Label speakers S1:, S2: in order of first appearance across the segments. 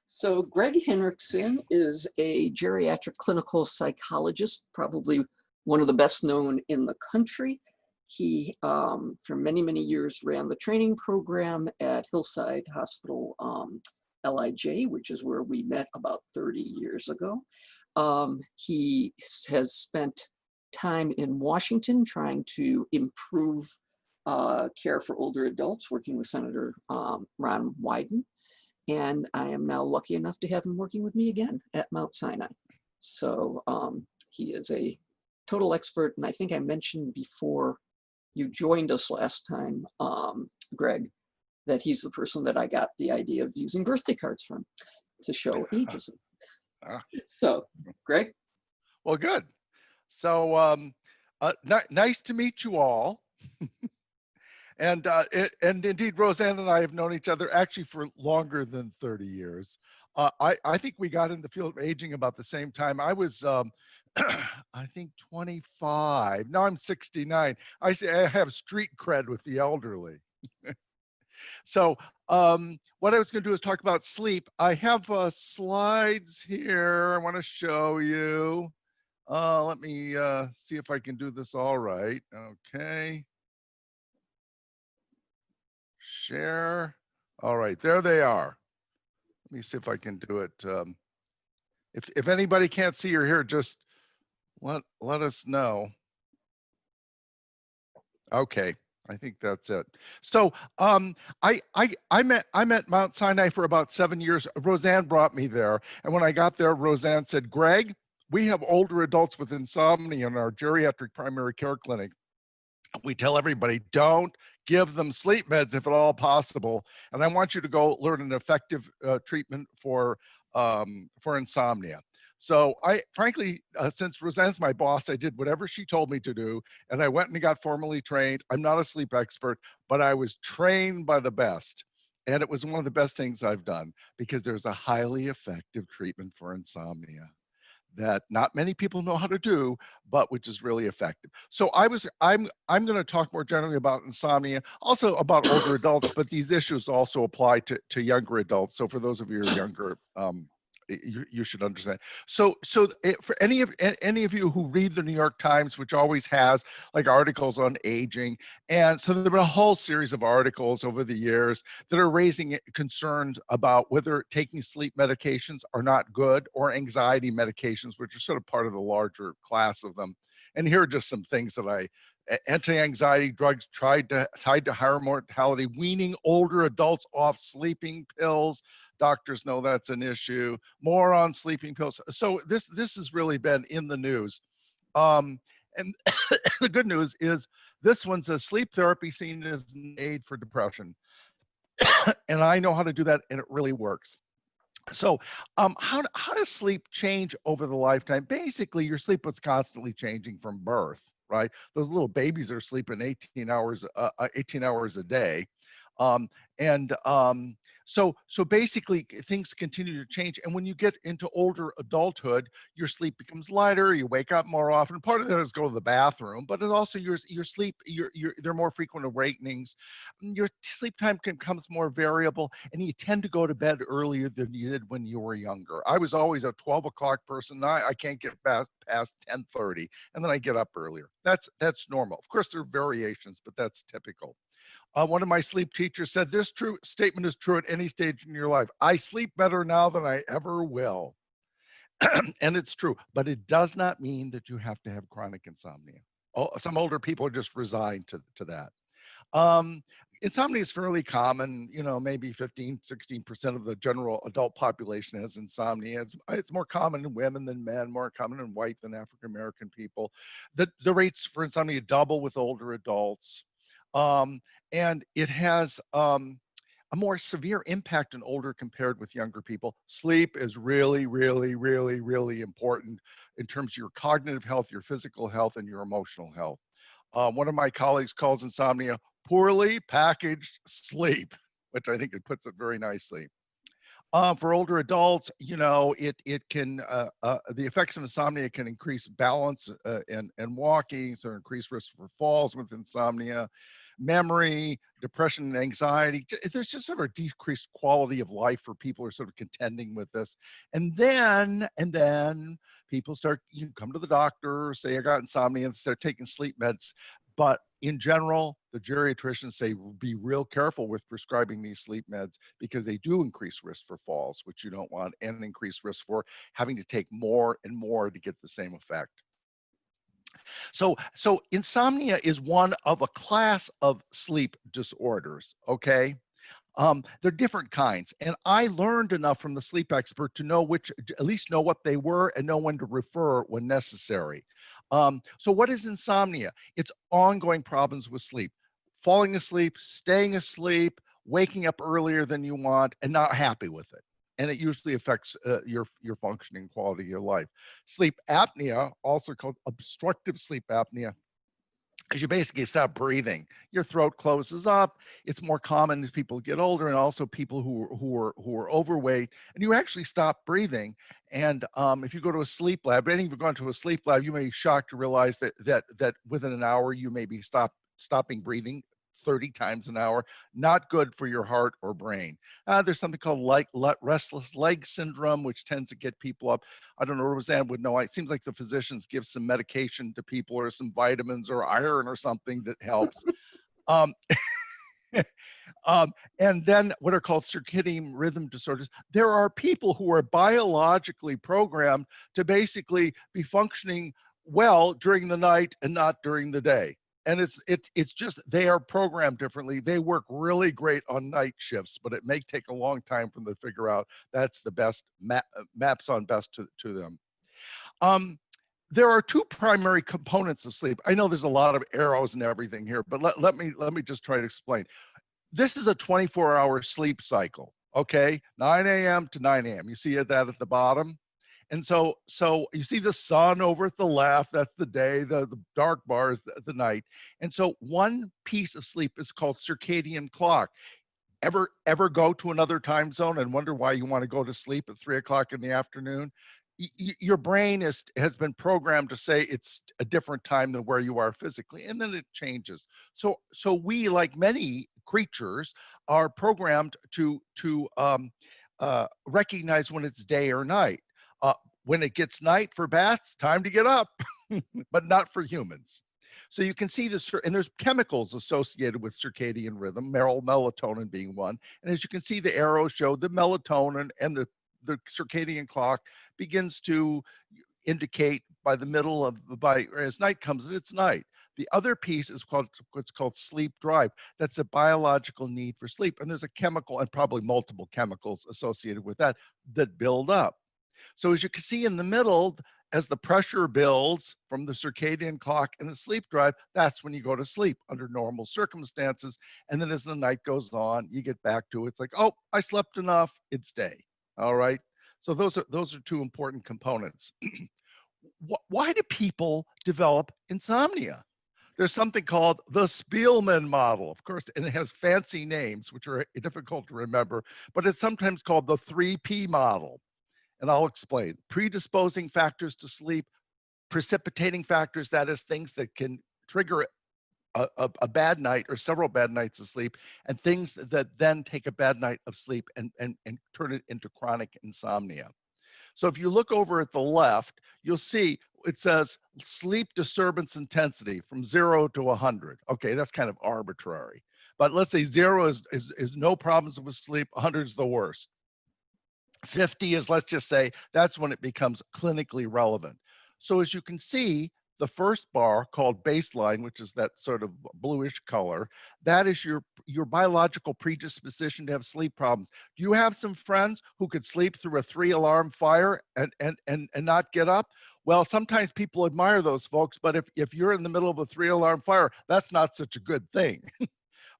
S1: So Greg Hinrichsen is a geriatric clinical psychologist, probably one of the best known in the country. He, for many, many years, ran the training program at Hillside Hospital, LIJ, which is where we met about 30 years ago. He has spent time in Washington trying to improve care for older adults, working with Senator Ron Wyden. And I am now lucky enough to have him working with me again at Mount Sinai. So he is a total expert. And I think I mentioned before you joined us last time, Greg, that he's the person that I got the idea of using birthday cards from to show ageism. So, Greg?
S2: Well, good. So nice to meet you all. And indeed, Roseanne and I have known each other actually for longer than 30 years. I think we got in the field of aging about the same time. I was, I think 25. Now I'm 69. I say I have street cred with the elderly. So what I was going to do is talk about sleep. I have slides here I want to show you. Let me see if I can do this all right. Okay. Share. All right, there they are. Let me see if I can do it. If anybody can't see or hear, just let us know. Okay, I think that's it. So I met Mount Sinai for about 7 years. Roseanne brought me there, and when I got there, Roseanne said, "Greg, we have older adults with insomnia in our geriatric primary care clinic. We tell everybody, don't give them sleep meds if at all possible. And I want you to go learn an effective treatment for insomnia." So I, frankly, since Roseanne's my boss, I did whatever she told me to do. And I went and got formally trained. I'm not a sleep expert, but I was trained by the best. And it was one of the best things I've done because there's a highly effective treatment for insomnia that not many people know how to do, but which is really effective. So I'm going to talk more generally about insomnia, also about older adults, but these issues also apply to younger adults. So for those of you who are younger, you should understand. So for any of you who read the New York Times, which always has like articles on aging, and so there've been a whole series of articles over the years that are raising concerns about whether taking sleep medications are not good, or anxiety medications, which are sort of part of the larger class of them. And here are just some things that anti-anxiety drugs tied to higher mortality, weaning older adults off sleeping pills. Doctors know that's an issue. More on sleeping pills. So this has really been in the news. And the good news is this one says sleep therapy seen as an aid for depression. And I know how to do that, and it really works. So how does sleep change over the lifetime? Basically, your sleep was constantly changing from birth, right? Those little babies are sleeping 18 hours a day. So basically things continue to change. And when you get into older adulthood, your sleep becomes lighter, you wake up more often. Part of that is go to the bathroom, but it also your sleep, there are more frequent awakenings. Your sleep time becomes more variable, and you tend to go to bed earlier than you did when you were younger. I was always a 12 o'clock person. Now I can't get past 10:30, and then I get up earlier. That's normal. Of course, there are variations, but that's typical. One of my sleep teachers said, "This true statement is true at any stage in your life. I sleep better now than I ever will." And it's true, but it does not mean that you have to have chronic insomnia. Some older people are just resigned to that. Insomnia is fairly common, maybe 15–16% of the general adult population has insomnia. It's more common in women than men, more common in white than African-American people. The rates for insomnia double with older adults. And it has a more severe impact on older compared with younger people. Sleep is really, really, really, really important in terms of your cognitive health, your physical health, and your emotional health. One of my colleagues calls insomnia poorly packaged sleep, which I think it puts it very nicely. For older adults, it can, the effects of insomnia can increase balance and walking, so increase risk for falls with insomnia. memory, depression and anxiety. There's just sort of a decreased quality of life for people who are sort of contending with this. And then people start, you come to the doctor, say I got insomnia, and start taking sleep meds. But in general, the geriatricians say be real careful with prescribing these sleep meds because they do increase risk for falls, which you don't want, and increase risk for having to take more and more to get the same effect. So insomnia is one of a class of sleep disorders, okay? They're different kinds. And I learned enough from the sleep expert to know which, at least know what they were and know when to refer when necessary. So what is insomnia? It's ongoing problems with sleep, falling asleep, staying asleep, waking up earlier than you want, and not happy with it. And it usually affects your functioning quality of your life. Sleep apnea, also called obstructive sleep apnea, because you basically stop breathing. Your throat closes up. It's more common as people get older, and also people who are overweight, and you actually stop breathing. And if you go to a sleep lab, any of you have gone to a sleep lab, you may be shocked to realize that within an hour you may be stopping breathing 30 times an hour. Not good for your heart or brain. There's something called restless leg syndrome, which tends to get people up. I don't know, Roseanne would know. It seems like the physicians give some medication to people or some vitamins or iron or something that helps. Um, and then what are called circadian rhythm disorders. There are people who are biologically programmed to basically be functioning well during the night and not during the day. And it's just, they are programmed differently. They work really great on night shifts, but it may take a long time for them to figure out that's the best, maps on best to them. There are two primary components of sleep. I know there's a lot of arrows and everything here, but let me just try to explain. This is a 24-hour sleep cycle, okay? 9 a.m. to 9 a.m. You see that at the bottom? And so you see the sun over at the left, that's the day, the dark bar is the night. And so one piece of sleep is called circadian clock. Ever go to another time zone and wonder why you want to go to sleep at 3 o'clock in the afternoon? Your brain has been programmed to say it's a different time than where you are physically, and then it changes. So we, like many creatures, are programmed to recognize when it's day or night. When it gets night for bats, time to get up, but not for humans. So you can see this, and there's chemicals associated with circadian rhythm, melatonin being one. And as you can see, the arrows show the melatonin and the circadian clock begins to indicate by the middle of, as night comes in, it's night. The other piece is what's called sleep drive. That's a biological need for sleep. And there's a chemical, and probably multiple chemicals associated with that build up. So as you can see in the middle, as the pressure builds from the circadian clock and the sleep drive, that's when you go to sleep under normal circumstances. And then as the night goes on, you get back to it. It's like, oh, I slept enough, it's day. All right. So those are two important components. Why do people develop insomnia? There's something called the Spielman Model, of course, and it has fancy names, which are difficult to remember, but it's sometimes called the 3P model. And I'll explain. Predisposing factors to sleep, precipitating factors, that is, things that can trigger a bad night or several bad nights of sleep, and things that then take a bad night of sleep and turn it into chronic insomnia. So if you look over at the left, you'll see it says sleep disturbance intensity from 0 to 100. Okay, that's kind of arbitrary. But let's say 0 is no problems with sleep, 100 is the worst. 50 is, let's just say, that's when it becomes clinically relevant. So as you can see, the first bar called baseline, which is that sort of bluish color, that is your biological predisposition to have sleep problems. Do you have some friends who could sleep through a 3-alarm fire and not get up? Well, sometimes people admire those folks, but if you're in the middle of a 3-alarm fire, that's not such a good thing.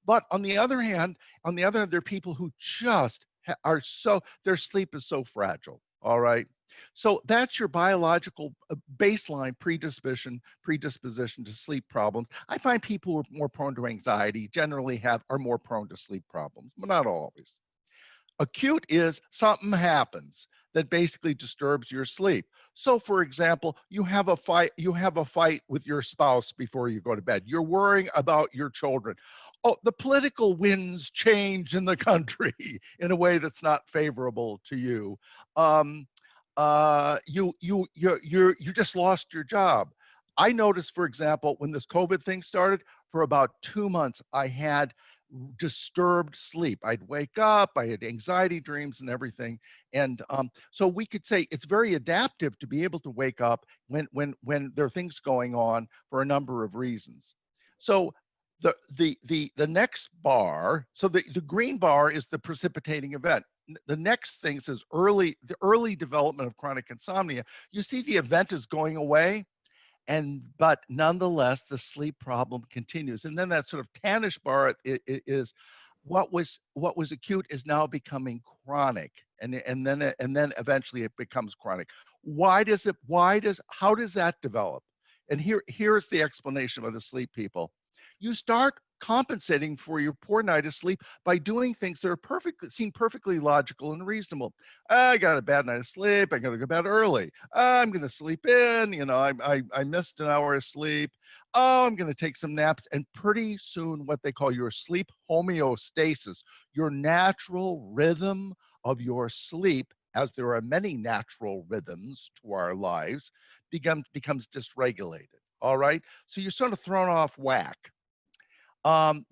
S2: But on the other hand, there are people who just are their sleep is so fragile. All right. So that's your biological baseline predisposition to sleep problems. I find people who are more prone to anxiety generally are more prone to sleep problems, but not always. Acute is something happens that basically disturbs your sleep. So for example, you have a fight with your spouse before you go to bed. You're worrying about your children. oh, the political winds change in the country in a way that's not favorable to you. Um, you just lost your job. I noticed, for example, when this COVID thing started, for about 2 months, I had disturbed sleep. I'd wake up, I had anxiety dreams and everything. And so we could say it's very adaptive to be able to wake up when there are things going on for a number of reasons. So the next bar, so the green bar is the precipitating event. The next thing says the early development of chronic insomnia. You see the event is going away, but nonetheless the sleep problem continues. And then that sort of tannish bar is what was acute is now becoming chronic, and then eventually it becomes chronic. How does that develop? And here's the explanation of the sleep people. You start compensating for your poor night of sleep by doing things that seem perfectly logical and reasonable. I got a bad night of sleep. I got to go to bed early. I'm going to sleep in. You know, I missed an hour of sleep. Oh, I'm going to take some naps. And pretty soon, what they call your sleep homeostasis, your natural rhythm of your sleep, as there are many natural rhythms to our lives, becomes dysregulated. All right. So you're sort of thrown off whack.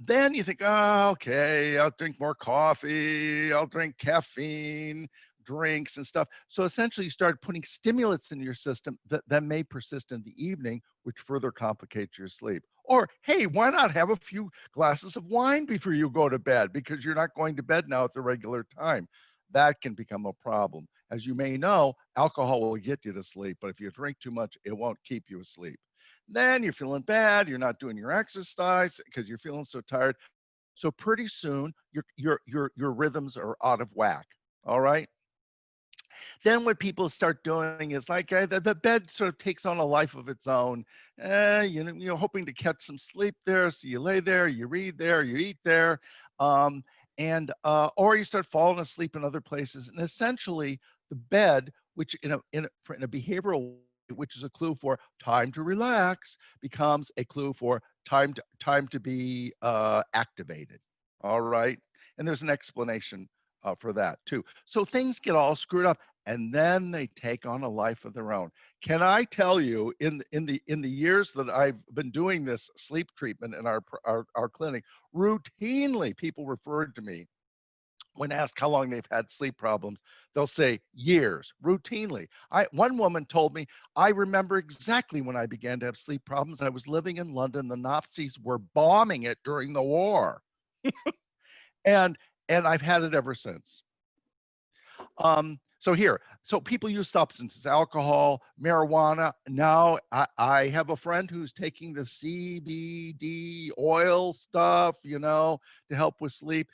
S2: Then you think, oh, okay, I'll drink more coffee, I'll drink caffeine, drinks and stuff. So essentially you start putting stimulants into your system that may persist in the evening, which further complicates your sleep. Or, hey, why not have a few glasses of wine before you go to bed, because you're not going to bed now at the regular time. That can become a problem. As you may know, alcohol will get you to sleep, but if you drink too much, it won't keep you asleep. Then you're feeling bad, you're not doing your exercise because you're feeling so tired. So pretty soon your rhythms are out of whack. All right. Then what people start doing is like the bed sort of takes on a life of its own. You're hoping to catch some sleep there, so you lay there, you read there, you eat there, or you start falling asleep in other places. And essentially, the bed, which in a behavioral, which is a clue for time to relax, becomes a clue for time to be activated. All right, and there's an explanation for that too. So things get all screwed up, and then they take on a life of their own. Can I tell you, in the years that I've been doing this sleep treatment in our clinic, routinely people referred to me when asked how long they've had sleep problems. They'll say years, routinely. One woman told me, I remember exactly when I began to have sleep problems. I was living in London. The Nazis were bombing it during the war. and I've had it ever since. So people use substances, alcohol, marijuana. Now I have a friend who's taking the CBD oil stuff, to help with sleep.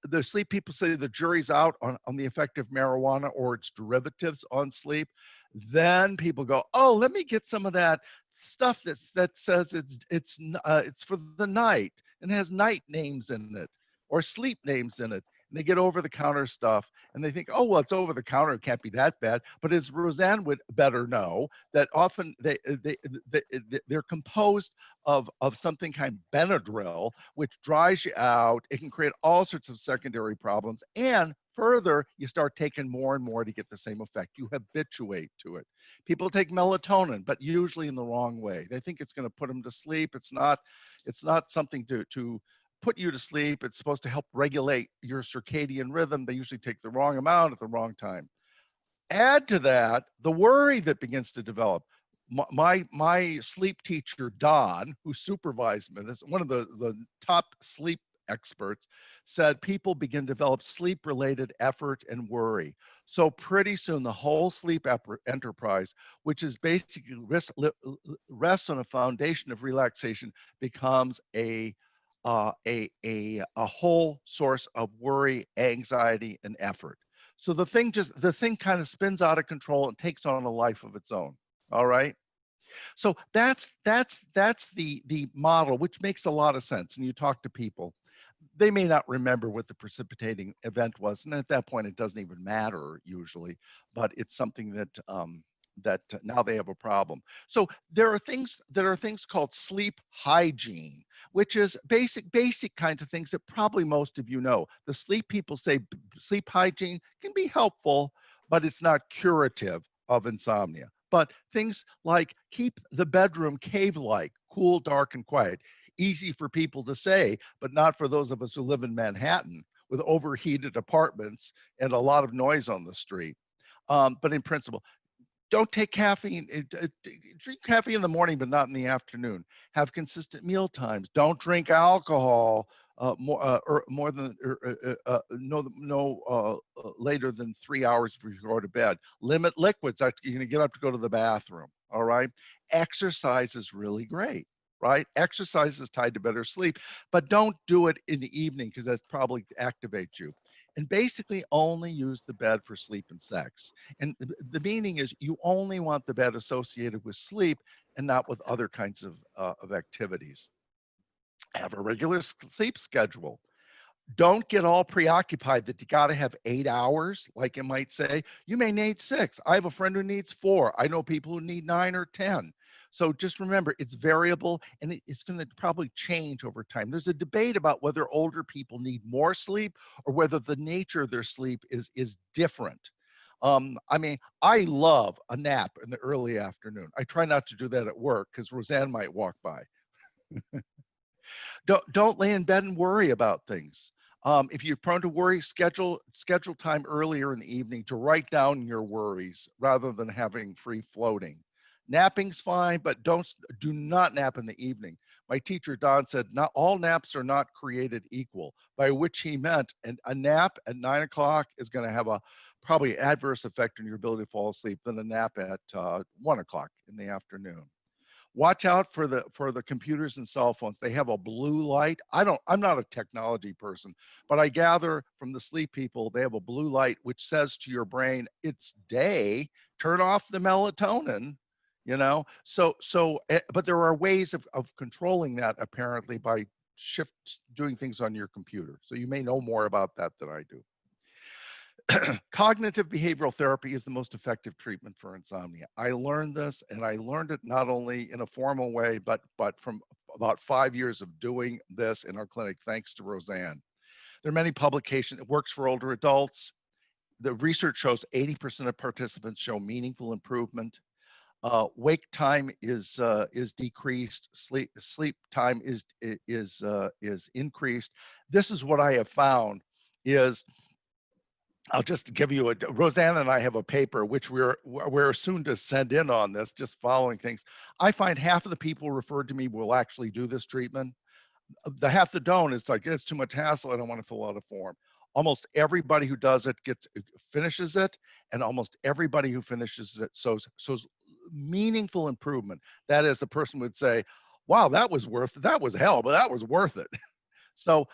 S2: The sleep people say the jury's out on the effect of marijuana or its derivatives on sleep. Then people go, oh, let me get some of that stuff that says it's for the night and has night names in it or sleep names in it. And they get over the counter stuff and they think, oh, well, it's over the counter. It can't be that bad. But as Roseanne would better know, that often they're composed of something kind of Benadryl, which dries you out. It can create all sorts of secondary problems. And further, you start taking more and more to get the same effect. You habituate to it. People take melatonin, but usually in the wrong way. They think it's going to put them to sleep. It's not something to put you to sleep. It's supposed to help regulate your circadian rhythm. They usually take the wrong amount at the wrong time. Add to that the worry that begins to develop. My sleep teacher, Don, who supervised me, this one of the top sleep experts, said people begin to develop sleep-related effort and worry. So pretty soon, the whole sleep enterprise, which is basically rests on a foundation of relaxation, becomes a whole source of worry, anxiety, and effort. So the thing kind of spins out of control and takes on a life of its own. All right. So that's the model, which makes a lot of sense. And you talk to people, they may not remember what the precipitating event was, and at that point, it doesn't even matter usually. But it's something that now they have a problem. So there are things called sleep hygiene, which is basic kinds of things that probably most of you know. The sleep people say sleep hygiene can be helpful, but it's not curative of insomnia. But things like keep the bedroom cave-like, cool, dark, and quiet. Easy for people to say, but not for those of us who live in Manhattan with overheated apartments and a lot of noise on the street. But in principle, don't take caffeine. Drink caffeine in the morning, but not in the afternoon. Have consistent meal times. Don't drink alcohol more than later than 3 hours before you go to bed. Limit liquids. You're going to get up to go to the bathroom. All right. Exercise is really great. Right? Exercise is tied to better sleep, but don't do it in the evening because that's probably activates you. And basically only use the bed for sleep and sex. And the meaning is you only want the bed associated with sleep and not with other kinds of activities. Have a regular sleep schedule. Don't get all preoccupied that you got to have 8 hours, like it might say. You may need 6. I have a friend who needs 4. I know people who need 9 or 10. So just remember, it's variable and it's going to probably change over time. There's a debate about whether older people need more sleep or whether the nature of their sleep is different. I mean, I love a nap in the early afternoon. I try not to do that at work because Roseanne might walk by. Don't lay in bed and worry about things. If you're prone to worry, schedule time earlier in the evening to write down your worries rather than having free floating. Napping's fine, but do not nap in the evening. My teacher Don said, "Not all naps are not created equal," by which he meant a nap at 9 o'clock is going to have a probably adverse effect on your ability to fall asleep than a nap at 1 o'clock in the afternoon. Watch out for the computers and cell phones. They have a blue light. I'm not a technology person, but I gather from the sleep people, they have a blue light which says to your brain, it's day, turn off the melatonin, you know? But there are ways of controlling that apparently by doing things on your computer. So you may know more about that than I do. Cognitive behavioral therapy is the most effective treatment for insomnia. I learned this, and I learned it not only in a formal way, but from about 5 years of doing this in our clinic, thanks to Roseanne. There are many publications. It works for older adults. The research shows 80% of participants show meaningful improvement. Wake time is decreased. Sleep time is increased. This is what I have found is. I'll just give you Roseanne and I have a paper which we're soon to send in on this, just following things. I find half of the people referred to me will actually do this treatment. The half that don't, it's like, it's too much hassle. I don't want to fill out a form. Almost everybody who does it finishes it, and almost everybody who finishes it shows meaningful improvement. That is, the person would say, wow, that was hell, but that was worth it. So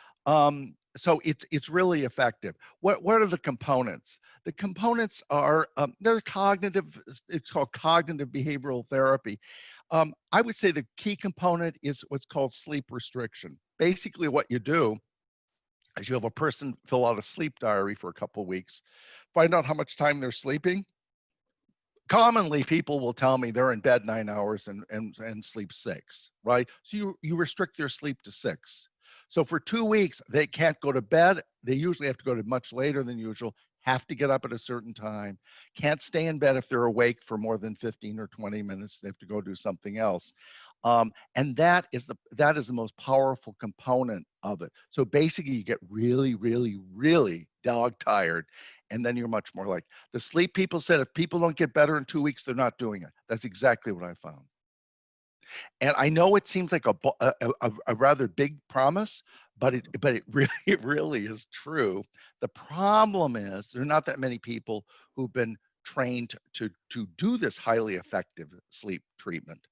S2: it's really effective. What are the components? The components are they're cognitive. It's called cognitive behavioral therapy. I would say the key component is what's called sleep restriction. Basically, what you do is you have a person fill out a sleep diary for a couple of weeks, find out how much time they're sleeping. Commonly, people will tell me they're in bed 9 hours and sleep 6, right? So you restrict their sleep to 6. So for 2 weeks, they can't go to bed. They usually have to go to much later than usual, have to get up at a certain time, can't stay in bed if they're awake for more than 15 or 20 minutes. They have to go do something else. And that is the most powerful component of it. So basically, you get really, really, really dog tired. And then you're much more like the sleep people said, if people don't get better in 2 weeks, they're not doing it. That's exactly what I found. And I know it seems like a rather big promise, but it really is true. The problem is there are not that many people who've been trained to do this highly effective sleep treatment.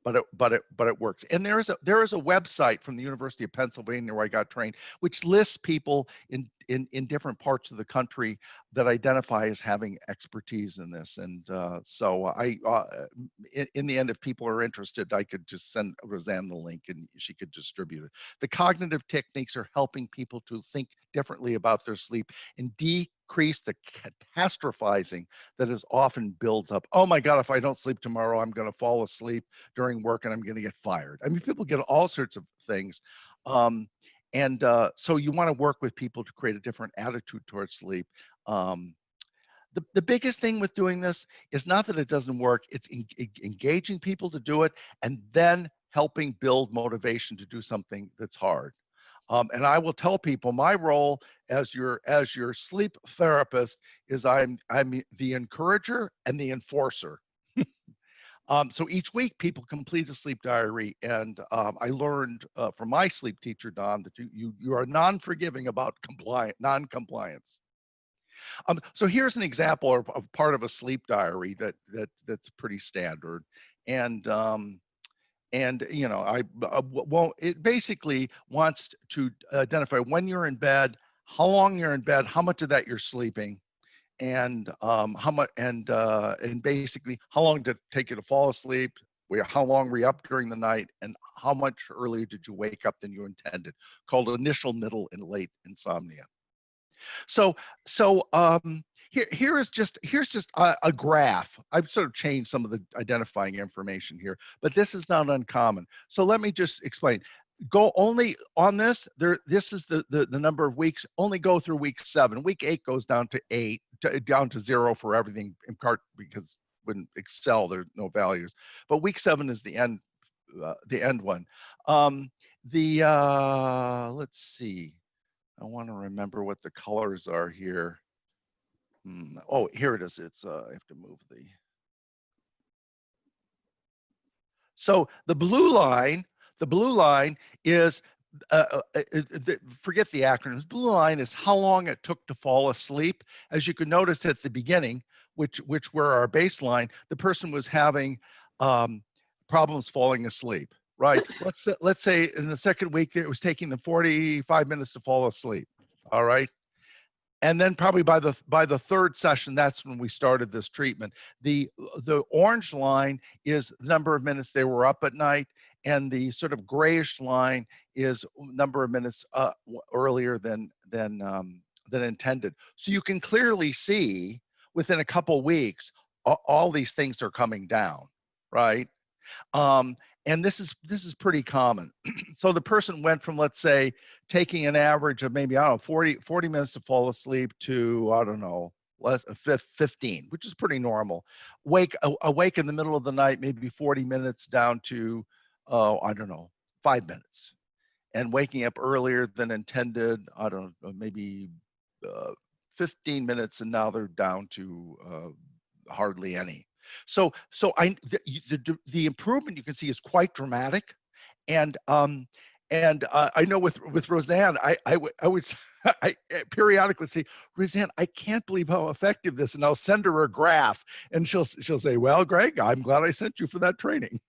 S2: But it works. And there is a website from the University of Pennsylvania where I got trained, which lists people in in different parts of the country that identify as having expertise in this. And so in the end, if people are interested, I could just send Roseanne the link and she could distribute it. The cognitive techniques are helping people to think differently about their sleep and decrease the catastrophizing that is often builds up. Oh my God, if I don't sleep tomorrow, I'm going to fall asleep during work and I'm going to get fired. I mean, people get all sorts of things. So you want to work with people to create a different attitude towards sleep. The biggest thing with doing this is not that it doesn't work, it's engaging people to do it and then helping build motivation to do something that's hard. And I will tell people my role as your sleep therapist is I'm the encourager and the enforcer. So each week people complete a sleep diary, and I learned from my sleep teacher, Don, that you are non-forgiving about non-compliance. So here's an example of part of a sleep diary that's pretty standard, and you know, it basically wants to identify when you're in bed, how long you're in bed, how much of that you're sleeping, and how much, and basically how long did it take you to fall asleep, how long were you up during the night, and how much earlier did you wake up than you intended, called initial, middle, and late insomnia. So here's just a graph. I've sort of changed some of the identifying information here, but this is not uncommon. So let me just explain. Go only on this. This is the number of weeks. Only go through week 7. Week 8 goes down to 8, down to 0 for everything, in part because when Excel there's no values. But week 7 is the end one. Let's see. I want to remember what the colors are here. Oh, here it is. It's I have to move the. So the blue line is forget the acronyms. Blue line is how long it took to fall asleep. As you can notice at the beginning, which were our baseline, the person was having problems falling asleep. Right. Let's say in the second week it was taking them 45 minutes to fall asleep. All right. And then probably by the third session, that's when we started this treatment. The orange line is the number of minutes they were up at night, and the sort of grayish line is number of minutes earlier than intended. So you can clearly see within a couple weeks, all these things are coming down, right? And this is pretty common. So the person went from, let's say, taking an average of maybe, I don't know, 40 minutes to fall asleep to, I don't know, 15, which is pretty normal. Awake in the middle of the night, maybe 40 minutes down to, I don't know, 5 minutes. And waking up earlier than intended, I don't know, maybe 15 minutes, and now they're down to hardly any. So the improvement you can see is quite dramatic, and I know with Roseanne, I would I periodically say, Roseanne, I can't believe how effective this, and I'll send her a graph, and she'll say, well, Greg, I'm glad I sent you for that training.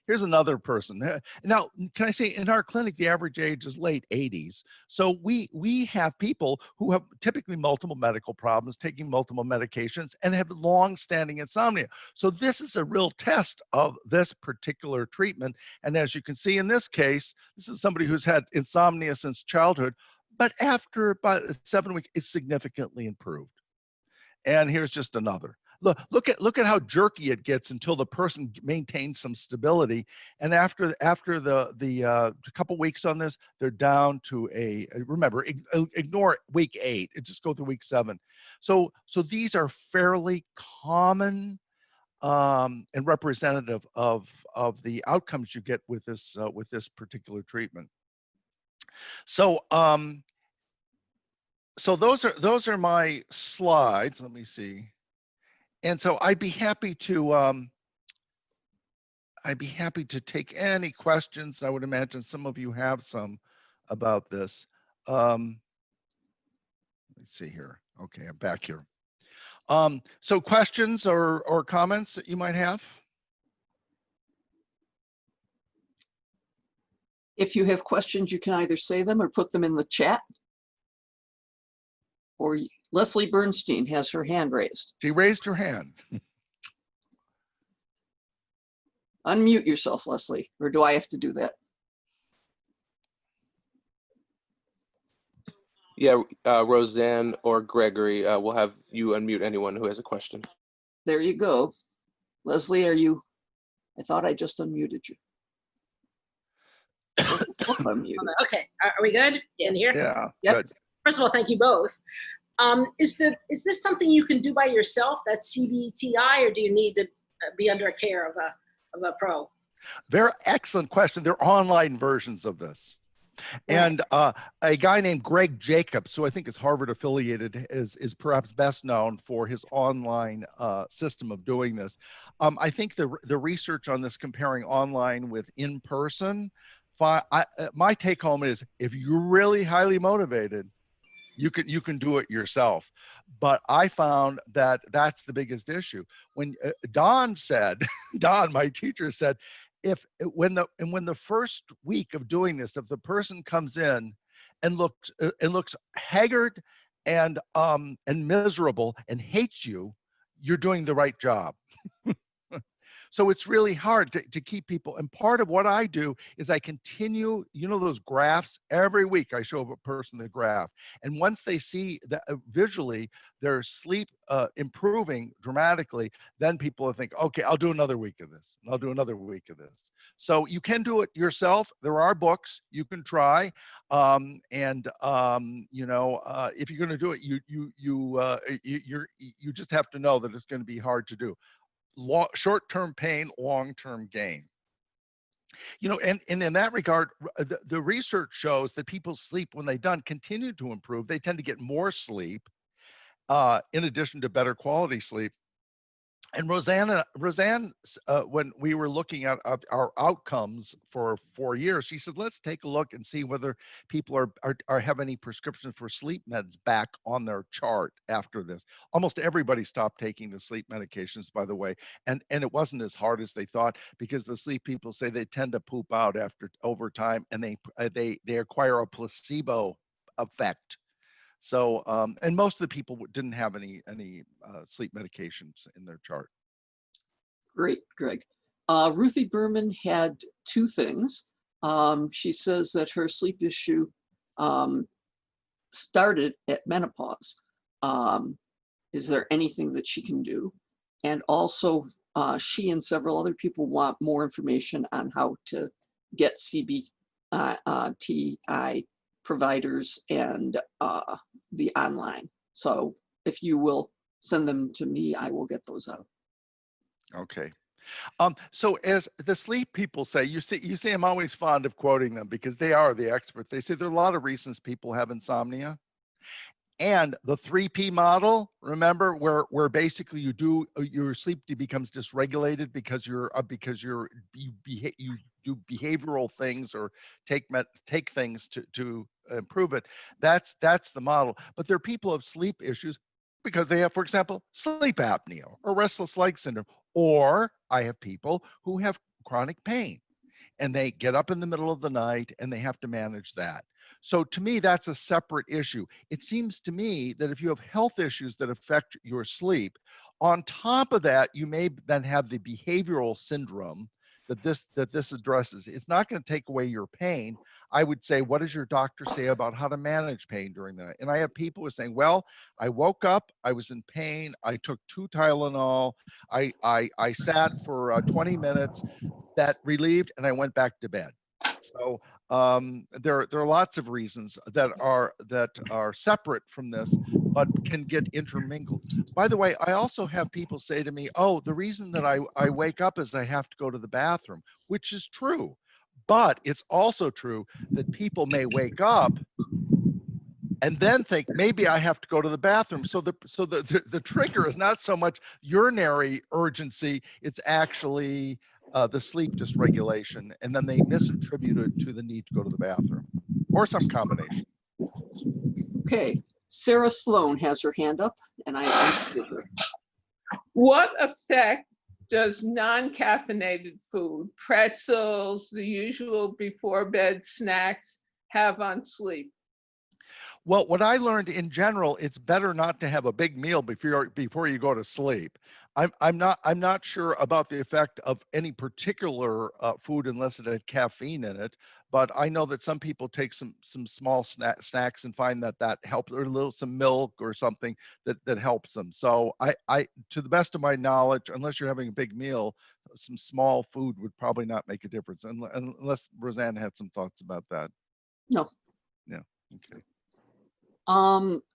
S2: Here's another person. Now, can I say, in our clinic, the average age is late 80s. So we have people who have typically multiple medical problems, taking multiple medications, and have long-standing insomnia. So this is a real test of this particular treatment. And as you can see in this case, this is somebody who's had insomnia since childhood, but after about 7 weeks, it's significantly improved. And here's just another. Look at how jerky it gets until the person maintains some stability, and after the couple weeks on this, they're down to remember, ignore week 8, it just go through week 7. So these are fairly common and representative of the outcomes you get with this particular treatment. So so those are my slides. Let me see. And so I'd be happy to take any questions. I would imagine some of you have some about this. Let's see here. Okay, I'm back here. So questions or comments that you might have?
S1: If you have questions, you can either say them or put them in the chat. Or Leslie Bernstein has her hand raised.
S2: She raised her hand.
S1: Unmute yourself, Leslie, or do I have to do that?
S3: Yeah, Roseanne or Gregory, we'll have you unmute anyone who has a question.
S1: There you go. Leslie, are you? I thought I just unmuted you. Unmuted.
S4: Okay, are we good in here?
S2: Yeah,
S1: Yep.
S2: good.
S4: First of all, thank you both. Is this something you can do by yourself, that CBT-I, or do you need to be under care of a pro?
S2: Very excellent question. There are online versions of this. And a guy named Greg Jacobs, who I think is Harvard affiliated, is perhaps best known for his online system of doing this. I think the research on this, comparing online with in-person, my take home is, if you're really highly motivated, you can do it yourself. But I found that that's the biggest issue. When Don, my teacher, said, when the first week of doing this, if the person comes in and looks haggard and miserable and hates you, you're doing the right job. So it's really hard to keep people. And part of what I do is I continue, those graphs, every week I show a person the graph. And once they see that visually their sleep improving dramatically, then people will think, okay, I'll do another week of this. And I'll do another week of this. So you can do it yourself. There are books you can try. If you're going to do it, you just have to know that it's going to be hard to do. Short-term pain, long-term gain. And in that regard, the research shows that people's sleep, when they've done, continue to improve. They tend to get more sleep, in addition to better quality sleep. And Roseanne, when we were looking at our outcomes for 4 years, she said, let's take a look and see whether people have any prescriptions for sleep meds back on their chart after this. Almost everybody stopped taking the sleep medications, by the way. And it wasn't as hard as they thought, because the sleep people say they tend to poop out over time, and they acquire a placebo effect. So, and most of the people didn't have any sleep medications in their chart.
S1: Great, Greg. Ruthie Berman had two things. She says that her sleep issue started at menopause. Is there anything that she can do? And also, she and several other people want more information on how to get CBT-I providers and the online. So if you will send them to me, I will get those out.
S2: Okay. So as the sleep people say, you see, I'm always fond of quoting them because they are the experts. They say there are a lot of reasons people have insomnia. And the 3P model, remember, where basically your sleep becomes dysregulated because you do behavioral things or take things to improve it. That's the model. But there are people who have sleep issues because they have, for example, sleep apnea or restless leg syndrome. Or I have people who have chronic pain, and they get up in the middle of the night and they have to manage that. So to me, that's a separate issue. It seems to me that if you have health issues that affect your sleep, on top of that, you may then have the behavioral syndrome that this addresses. It's not going to take away your pain. I would say, what does your doctor say about how to manage pain during the night? And I have people who are saying, well, I woke up, I was in pain, I took 2 Tylenol, I sat for 20 minutes, that relieved, and I went back to bed. So there are lots of reasons that are separate from this, but can get intermingled. By the way, I also have people say to me, oh, the reason that I wake up is I have to go to the bathroom, which is true. But it's also true that people may wake up and then think, maybe I have to go to the bathroom. So the trigger is not so much urinary urgency, it's actually the sleep dysregulation, and then they misattribute it to the need to go to the bathroom, or some combination.
S1: Okay, Sarah Sloan has her hand up, and I unmuted her.
S5: What effect does non-caffeinated food, pretzels, the usual before bed snacks, have on sleep?
S2: Well, what I learned in general, it's better not to have a big meal before you go to sleep. I'm not sure about the effect of any particular food unless it had caffeine in it, but I know that some people take some small snacks and find that helps, or some milk or something that helps them. So I to the best of my knowledge, unless you're having a big meal, some small food would probably not make a difference, unless Roseanne had some thoughts about that.
S1: No.
S2: Yeah. Okay.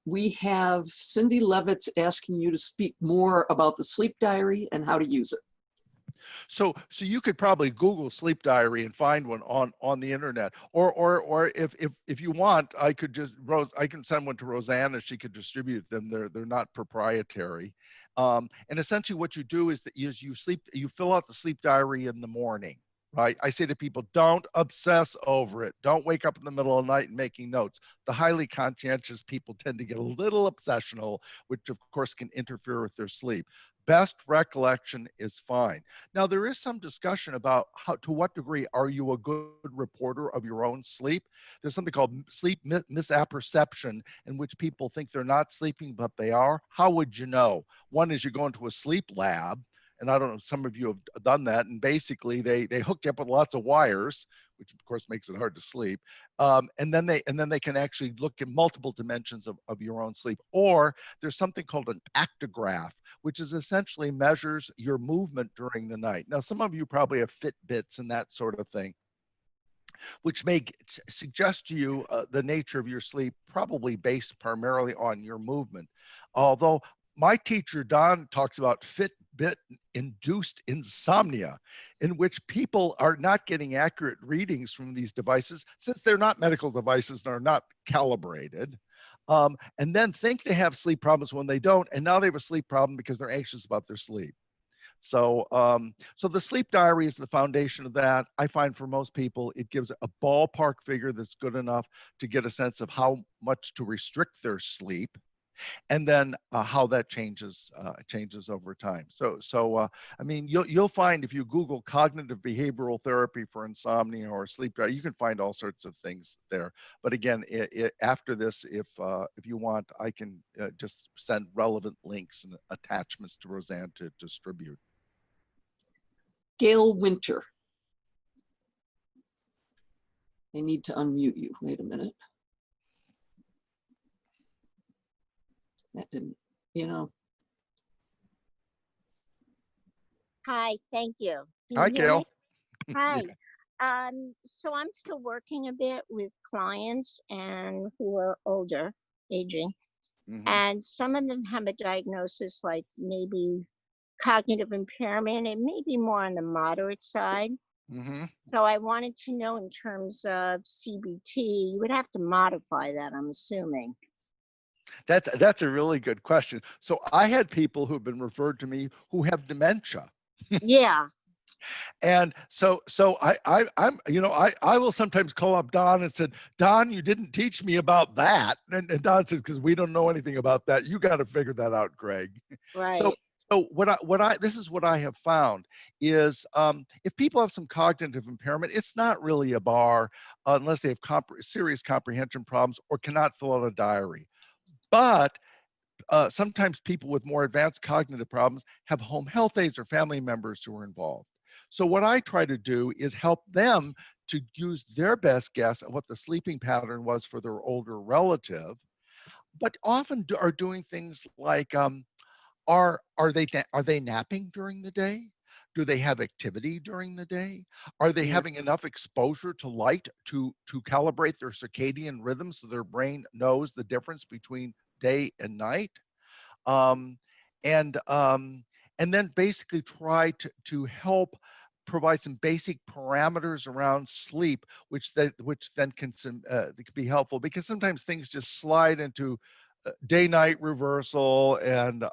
S1: We have Cindy Levitz asking you to speak more about the sleep diary and how to use it.
S2: So you could probably Google sleep diary and find one on the internet, or if you want, I can send one to Roseanne and she could distribute them. They're not proprietary. And essentially what you do is that you fill out the sleep diary in the morning. Right. I say to people, don't obsess over it. Don't wake up in the middle of the night and making notes. The highly conscientious people tend to get a little obsessional, which of course can interfere with their sleep. Best recollection is fine. Now, there is some discussion about to what degree are you a good reporter of your own sleep? There's something called sleep misapperception, in which people think they're not sleeping, but they are. How would you know? One is you go into a sleep lab, and I don't know, some of you have done that, and basically they hook you up with lots of wires, which of course makes it hard to sleep. And then they can actually look at multiple dimensions of your own sleep. Or there's something called an actigraph, which is essentially measures your movement during the night. Now, some of you probably have Fitbits and that sort of thing, which may suggest to you the nature of your sleep, probably based primarily on your movement. Although my teacher, Don, talks about Fitbit-induced insomnia, in which people are not getting accurate readings from these devices, since they're not medical devices and are not calibrated, and then think they have sleep problems when they don't, and now they have a sleep problem because they're anxious about their sleep. So, so the sleep diary is the foundation of that. I find for most people, it gives a ballpark figure that's good enough to get a sense of how much to restrict their sleep, and then how that changes over time. So I mean, you'll find if you Google cognitive behavioral therapy for insomnia or sleep diary, you can find all sorts of things there. But again, after this, if you want, I can just send relevant links and attachments to Roseanne to distribute.
S1: Gail Winter. I need to unmute you. Wait a minute. That didn't, you know.
S6: Hi, thank you. Can
S2: Hi,
S6: you hear
S2: Gail.
S6: me? Hi. So I'm still working a bit with clients and who are older, aging, and some of them have a diagnosis like maybe cognitive impairment. It may be more on the moderate side. So I wanted to know, in terms of CBT, you would have to modify that, I'm assuming.
S2: That's a really good question. So I had people who've been referred to me who have dementia.
S6: Yeah.
S2: And so I'm, you know, I will sometimes call up Don and said, Don, you didn't teach me about that. And Don says, because we don't know anything about that. You got to figure that out, Greg.
S6: Right.
S2: So this is what I have found is if people have some cognitive impairment, it's not really a bar unless they have serious comprehension problems or cannot fill out a diary. But sometimes people with more advanced cognitive problems have home health aides or family members who are involved. So what I try to do is help them to use their best guess at what the sleeping pattern was for their older relative, but often are doing things like, are they napping during the day? Do they have activity during the day? Are they having enough exposure to light to calibrate their circadian rhythm so their brain knows the difference between day and night? And then basically try to help provide some basic parameters around sleep, which then can be helpful, because sometimes things just slide into day-night reversal and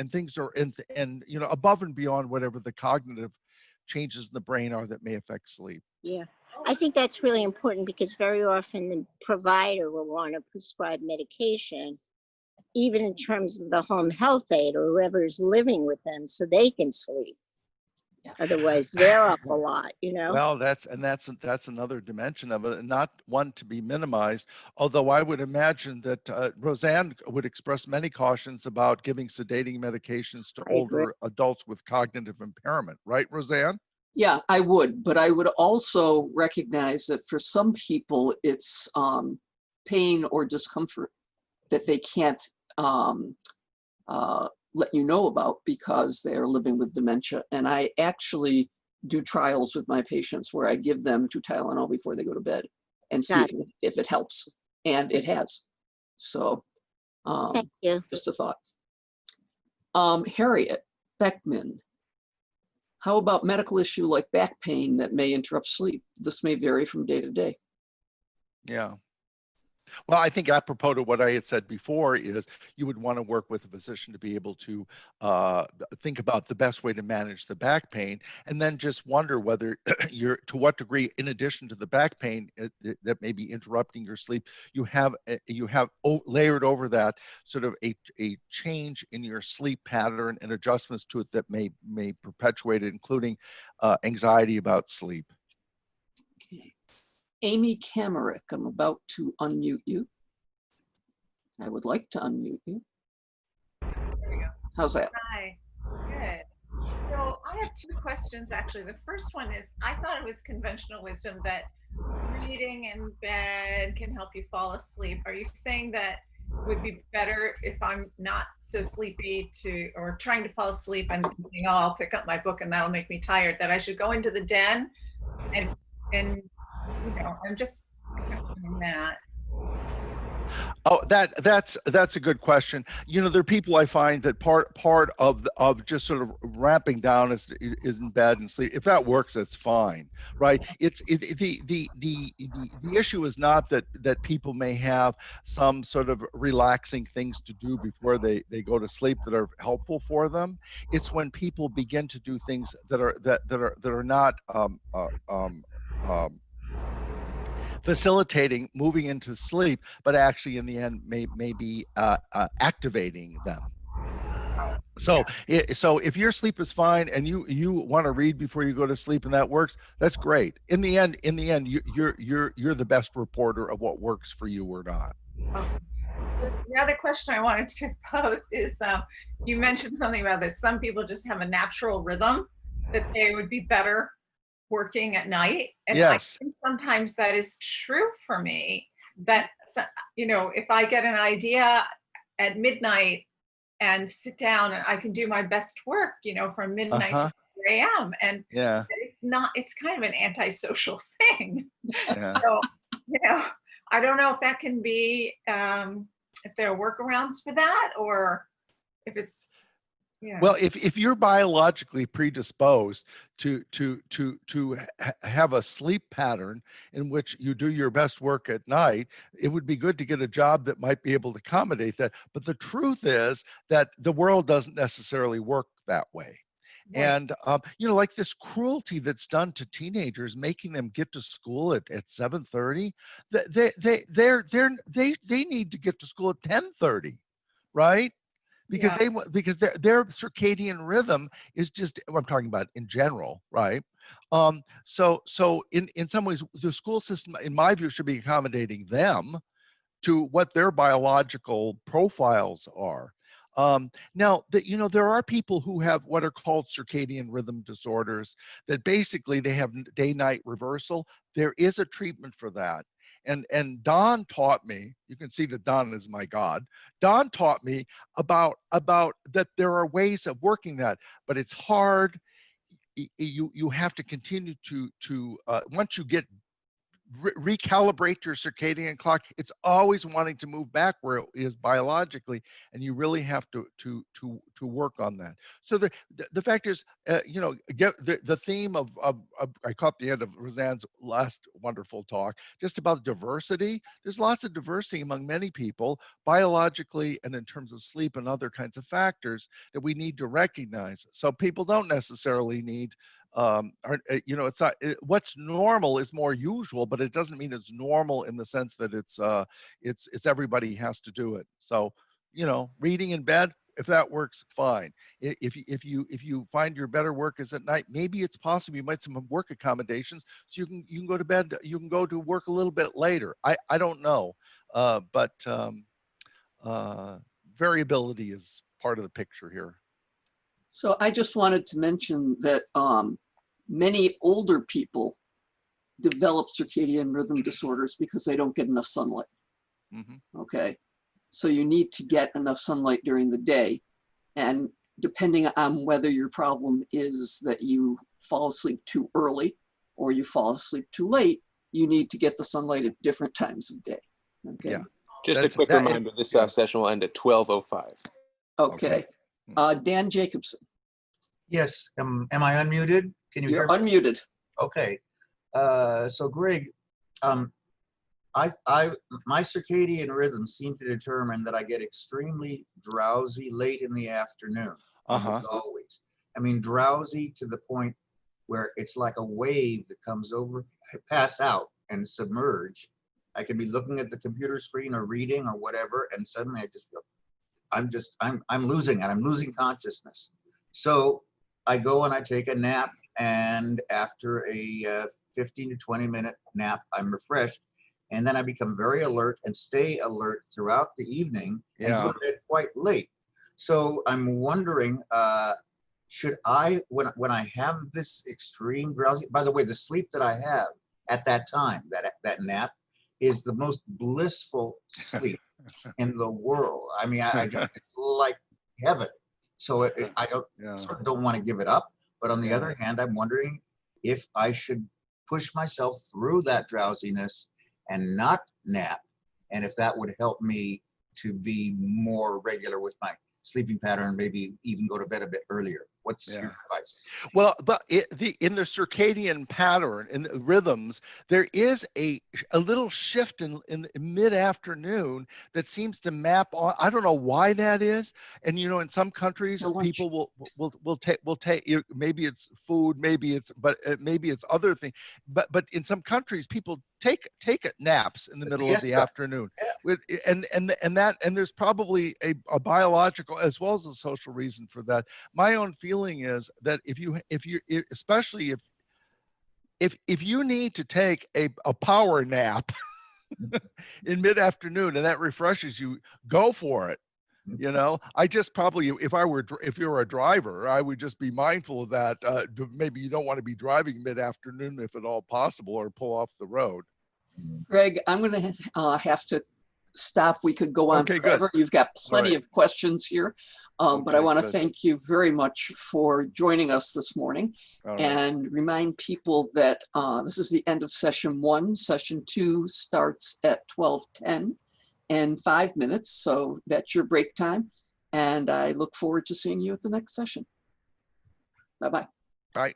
S2: things are and you know, above and beyond whatever the cognitive changes in the brain are that may affect sleep.
S6: Yeah, I think that's really important, because very often the provider will want to prescribe medication, even in terms of the home health aide or whoever is living with them, so they can sleep. Otherwise, they're up a lot, you know?
S2: Well, that's another dimension of it, and not one to be minimized. Although I would imagine that Roseanne would express many cautions about giving sedating medications to
S6: I agree.
S2: older adults with cognitive impairment, right, Roseanne?
S1: Yeah, I would, but I would also recognize that for some people, it's pain or discomfort that they can't let you know about because they're living with dementia. And I actually do trials with my patients where I give them 2 Tylenol before they go to bed and see if it helps. And it has. So
S6: Thank you.
S1: just a thought. Harriet Beckman, how about medical issue like back pain that may interrupt sleep? This may vary from day to day.
S2: Yeah. Well, I think apropos to what I had said before is you would want to work with a physician to be able to think about the best way to manage the back pain, and then just wonder whether you're, to what degree, in addition to the back pain that may be interrupting your sleep, you have layered over that sort of a change in your sleep pattern and adjustments to it that may perpetuate it, including anxiety about sleep.
S1: Okay. Amy Kamerick, I'm about to unmute you. I would like to unmute you.
S7: There we go.
S1: How's that?
S7: Hi, good. So I have 2 questions, actually. The first one is, I thought it was conventional wisdom that reading in bed can help you fall asleep. Are you saying that it would be better if I'm not so sleepy or trying to fall asleep and thinking, oh, I'll pick up my book and that'll make me tired, that I should go into the den and you know, I'm just questioning that.
S2: Oh, that's a good question. You know, there are people I find that part of just sort of ramping down is in bed and sleep. If that works, that's fine, right? The issue is not that people may have some sort of relaxing things to do before they go to sleep that are helpful for them. It's when people begin to do things that are not facilitating moving into sleep, but actually in the end may be activating them. So if your sleep is fine and you want to read before you go to sleep and that works, that's great. In the end, you're the best reporter of what works for you or not.
S7: Okay. The other question I wanted to pose is, you mentioned something about that some people just have a natural rhythm that they would be better working at night. And
S2: yes.
S7: I think sometimes that is true for me, that, you know, if I get an idea at midnight and sit down and I can do my best work, you know, from midnight to 4 a.m. And
S2: yeah,
S7: it's kind of an antisocial thing.
S2: Yeah.
S7: So, you know, I don't know if that can be, if there are workarounds for that, or if it's, yeah.
S2: Well, if you're biologically predisposed to have a sleep pattern in which you do your best work at night, it would be good to get a job that might be able to accommodate that. But the truth is that the world doesn't necessarily work that way. Right. And you know, like this cruelty that's done to teenagers, making them get to school at 7:30. They need to get to school at 10:30, right? Because because their circadian rhythm is just, I'm talking about in general, right? So in some ways, the school system, in my view, should be accommodating them to what their biological profiles are. Now, you know, there are people who have what are called circadian rhythm disorders, that basically they have day-night reversal. There is a treatment for that. And Don taught me, you can see that Don is my God. Don taught me about that there are ways of working that, but it's hard. You have to continue to once you get recalibrate your circadian clock, it's always wanting to move back where it is biologically, and you really have to work on that. So the fact is, you know, get the theme of I caught the end of Roseanne's last wonderful talk, just about diversity. There's lots of diversity among many people, biologically and in terms of sleep and other kinds of factors that we need to recognize. So people don't necessarily need you know, it's not, what's normal is more usual, but it doesn't mean it's normal in the sense that it's everybody has to do it. So, you know, reading in bed if that works, fine. If you find your better work is at night, maybe it's possible you might some work accommodations so you can go to bed, you can go to work a little bit later. I don't know, but variability is part of the picture here.
S1: So I just wanted to mention that many older people develop circadian rhythm disorders because they don't get enough sunlight. Okay, so you need to get enough sunlight during the day, and depending on whether your problem is that you fall asleep too early or you fall asleep too late, you need to get the sunlight at different times of day. Okay.
S2: Yeah.
S3: Just a quick reminder, this session will end at 12:05.
S1: Okay. Dan Jacobson.
S8: Yes, am I unmuted? Can you hear
S1: You're
S8: me?
S1: unmuted.
S8: Okay, so Greg, my circadian rhythm seem to determine that I get extremely drowsy late in the afternoon. Almost always. I mean, drowsy to the point where it's like a wave that comes over. I pass out and submerge. I can be looking at the computer screen or reading or whatever, and suddenly I just feel I'm losing it. I'm losing consciousness. So I go and I take a nap, and after a 15 to 20 minute nap, I'm refreshed, and then I become very alert and stay alert throughout the evening and go to bed quite late. So I'm wondering, should I, when I have this extreme drowsy, by the way, the sleep that I have at that time, that nap, is the most blissful sleep in the world. I mean, I just like heaven. So I sort of don't want to give it up. But on the other hand, I'm wondering if I should push myself through that drowsiness and not nap, and if that would help me to be more regular with my sleeping pattern, maybe even go to bed a bit earlier. What's your advice?
S2: Well, but in the circadian pattern, in the rhythms, there is a little shift in mid-afternoon that seems to map on. I don't know why that is. And you know, in some countries, people will take maybe it's food, maybe it's other things. But in some countries, people take naps in the middle of the afternoon. And there's probably a biological as well as a social reason for that. My own feeling is that especially if you need to take a power nap in mid-afternoon and that refreshes you, go for it. You know, I just probably, if you're a driver, I would just be mindful of that. Maybe you don't want to be driving mid-afternoon if at all possible, or pull off the road.
S1: Greg, I'm going to have to stop. We could go on forever. Good. You've got plenty of questions here, but I want to thank you very much for joining us this morning, and remind people that this is the end of session 1. Session 2 starts at 12:10 in 5 minutes, so that's your break time, and I look forward to seeing you at the next session. Bye-bye.
S2: Bye.